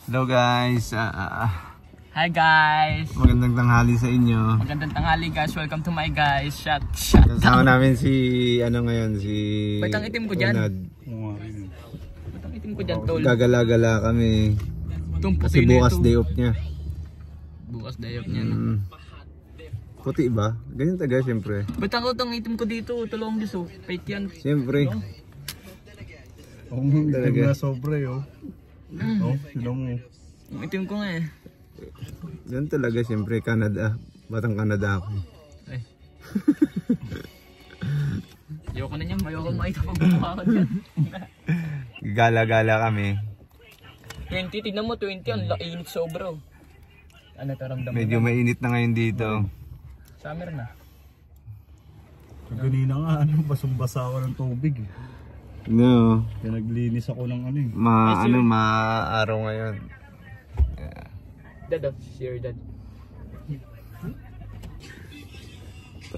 Hello guys. Hi guys. Magandang tanghali sa inyo. Magandang tanghali guys. Welcome to my guys. Shut. Kasama namin si ngayon si Batang itim ko diyan. Batang itim ko diyan, tol. Gagala-gala kami. Kasi bukas day off niya. Bukas day off niya. No? Puti ba? Ganyan taga syempre. Batang itim ko dito, tulong diso. Fake yan. Syempre. Talaga sobre oh. Oh, sino mo? Itim ko nga eh. Yan talaga syempre, Canada. Batang Canada ako. Ay. Ayoko na niyan, ayoko makita pag bumukha ko dyan. Gala-gala kami. 20, tignan mo 20, ang init sobra. Ano ito ramdam? Medyo mainit na ngayon dito. Summer na. Kanina nga basang-basa ako ng tubig eh. No. Kaya naglinis ako ng ano eh. Maaraw ngayon. Yeah. Dad, share dad.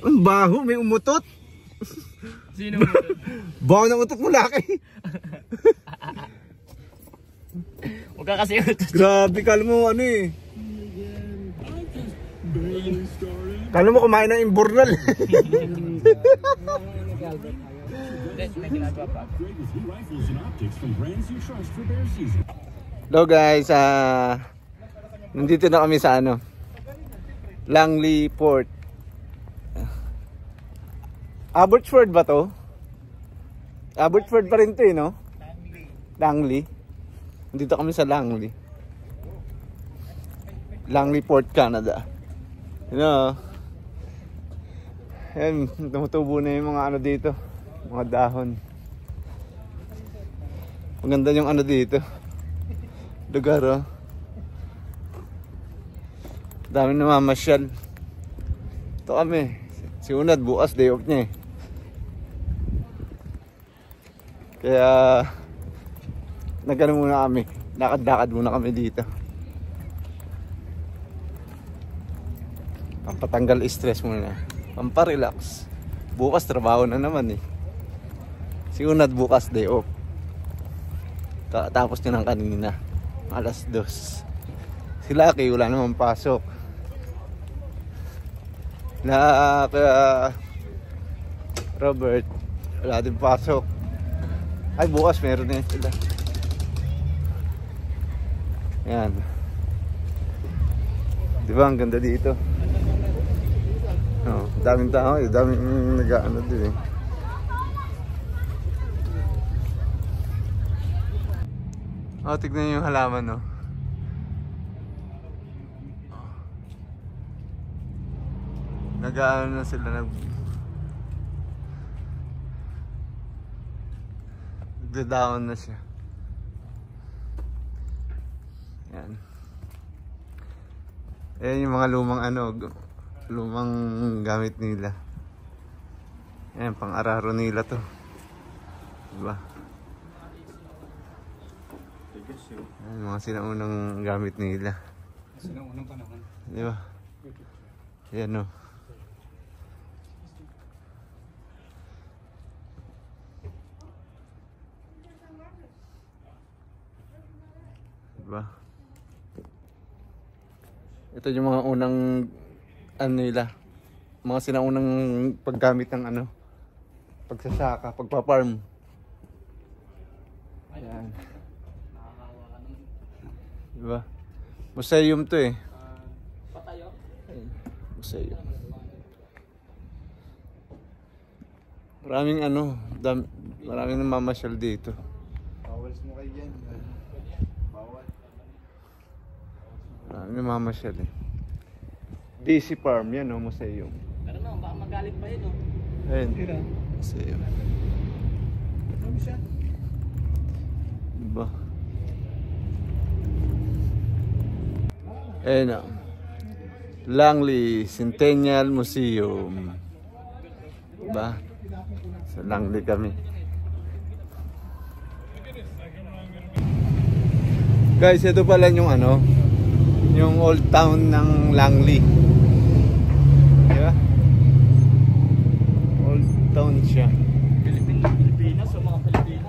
Ang baho, may umutot. Sino mo? Baho ng utot mo laki. Huwag ka kasi utot. Grabe, kala mo ano eh. Kala mo kumain ng imburnal. Hello guys, nandito na kami sa Langley Port. Abbotsford ba to? Abbotsford pa rin to eh, no? Langley. Nandito kami sa Langley. Langley Port, Canada. You know, yan, tumutubo na yung mga dito. Mga dahon. Maganda yung dito. Lugar oh. Dami namamasyal. Ito kami. Si Unad bukas day off niya eh. Kaya nagano muna kami. Lakad-lakad muna kami dito. Pampatanggal stress muna. Pamparelax. Bukas trabaho na naman eh. Si Unad bukas day off. Tapos niya ng kanina. Alas 2. Si Lucky wala namang pasok. Robert wala din pasok. Ay bukas meron din sila. Yan. Diba ang ganda dito? Oh, daming tao, daming nag-ano din eh. Oh, tignan yung halaman, no. Nag-ano na sila, nagda-down na siya. Yan. Ayan yung mga lumang gamit nila. Ayan, pang-araro nila to. Diba? Ayan, mga sinaunang gamit nila. Sinaunang panahon. Diba? Ayan o. Diba? Ito yung mga unang nila. Mga sinaunang paggamit ng pagsasaka, pagpa-farm. Ayan. Diba? Museum to eh. Patayo? Museum. Maraming maraming namamasyal dito. Bawal mo kayo yan. Bawal. Maraming namamasyal eh. DC Farm yan o, museum. Pero no, baka magalit pa yun oh. Ayun. Museum. Ano siya? Diba? Ayun o. Langley Centennial Museum. Diba? Sa Langley kami. Guys, ito pala yung yung old town ng Langley. Diba? Old town siya. Pilipinas o mga Pilipino.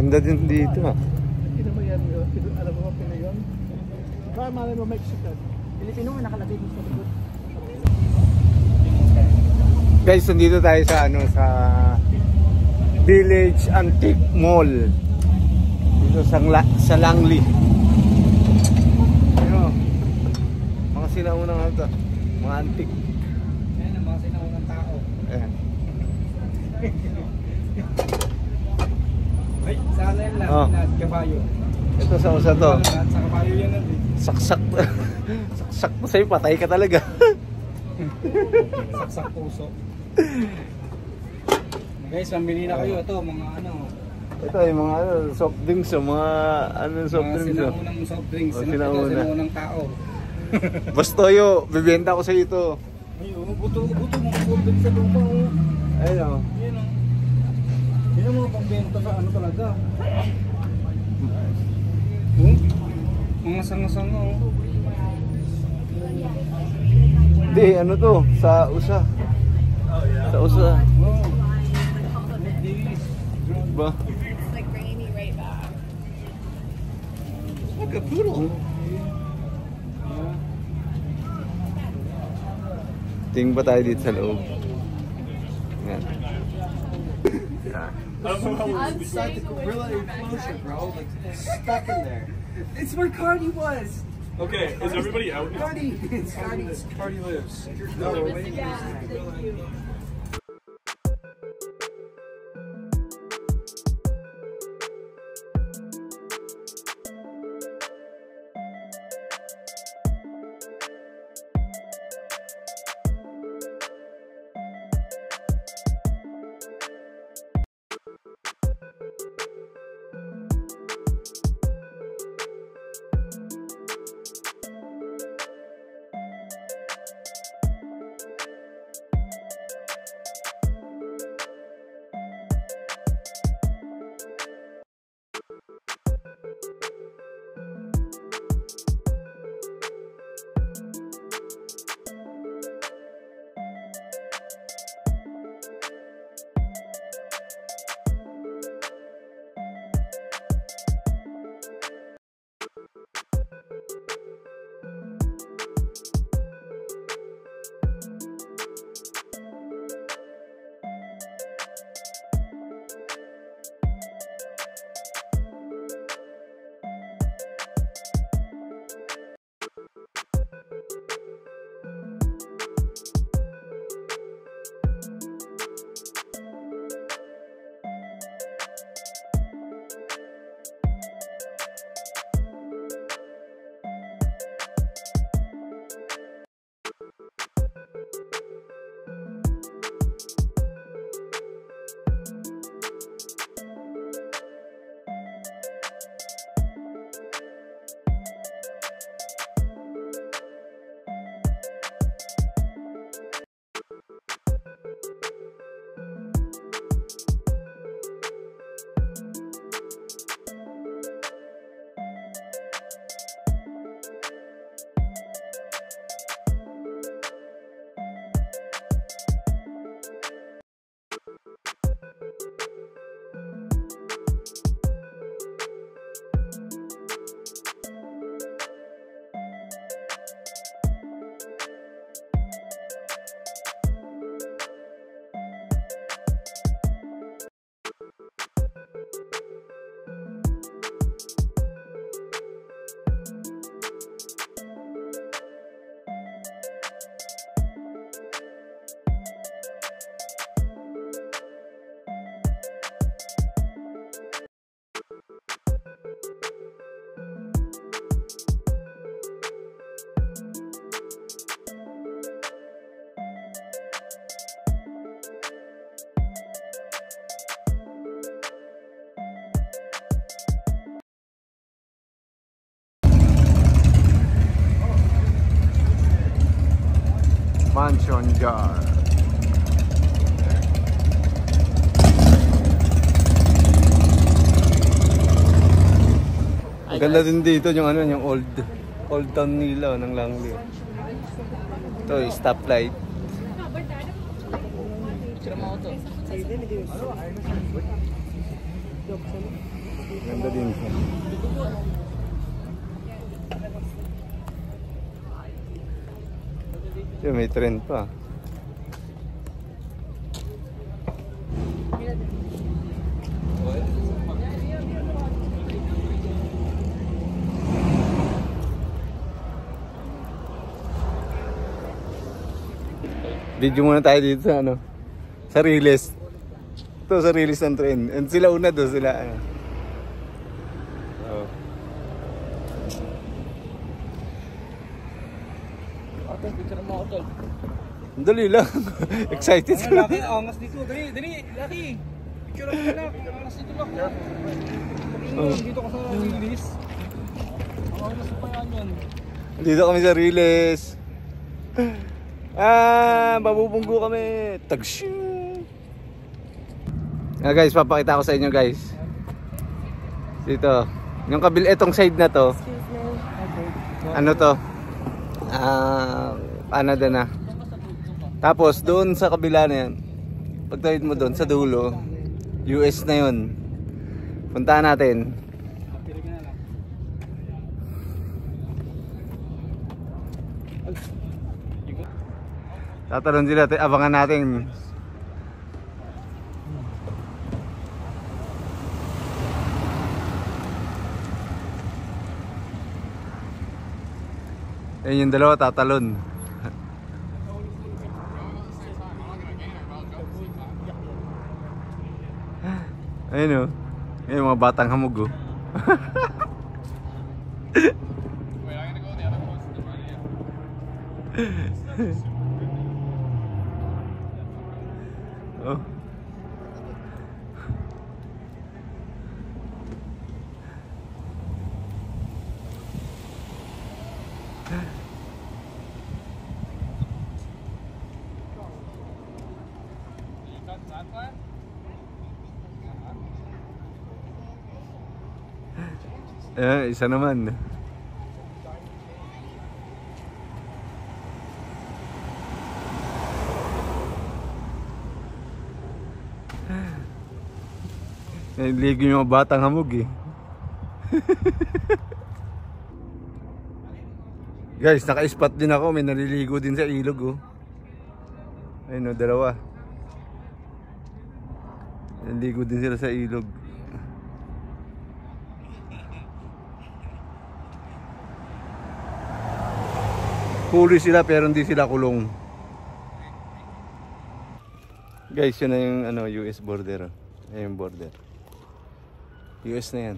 Ganda din dito ah. Hindi naman yan yun. Alam mo ba Pinoy yun? Baka malay mo Mexican. Pilipino nga nakalagay dito sa likod. Guys, nandito tayo sa ano, sa Village Antique Mall. Dito sa Langley. Ano? Mga sinaunang ano to? Mga antique. Ayan ang mga sinaunang tao. Ayan. Ay, sana yan lang. Oh. Kabayo. Ito sa usa to. Sa kabayo yan natin. Saksak. Saksak mo sa'yo, patay ka talaga. Saksak puso. Guys, mamili na kayo. Ito, mga ano. Ito yung mga ano, soft drinks, mga ano soft Mga drinks. sinaunang soft drinks. Oh, Ito, sinauna. sinaunang tao. Bastoyo, bibenta ko sa ito. Ay, buto mga soft drinks sa lupa. Ayun oh. Yan o. Yan ang mga pambenta sa ano talaga. Mga sanga-sanga o. Hindi, ano to? Sa USA. Sa USA. Oh. Ba? It's like bringing me right back. Like a poodle. Tingin pa tayo dito sa loob. Yan. Beside the gorilla enclosure, bro. Like, stuck in there. It's where Cardi was. Okay, is everybody out? Cardi. It's Cardi. Cardi lives. Yeah, thank you. Mansion Yard. Ang ganda din dito yung ano, yung old town nila ng Langley. Ito, stoplight. Sira mo ako to. Ganda din siya. Yung may trend pa. Video muna tayo dito sa ano, sa Riles. Ito sa Riles ng trend. And sila una doon, sila ano. Oh. Ate, picture mo ako tol. Dali lang. Excited Ay, sila. Laki, angas dito. Dali, dali, Laki. Picture ako na, angas dito lang. Dito ka sa release. Ang angas pa yan. Dito kami sa Riles. Babubunggo kami. Tagshu. Guys, papakita ko sa inyo guys. Dito. Yung etong side na to. Ano to? Canada na. Tapos doon sa kabila na yan. Pagtawid mo doon sa dulo, US na yun. Puntahan natin. Tatalon sila, abangan natin. Ayun yung dalawa tatalon. Ayun o. Ayun mga batang hamog o. Oh. Isa naman. Naligo yung mga batang hamog eh. Guys, naka-spot din ako. May naliligo din sa ilog oh. Ayun oh, dalawa. Naliligo din sila sa ilog. Huli sila pero hindi sila kulong. Guys, yun na yung ano, US border oh. Ayun yung border. US na yan.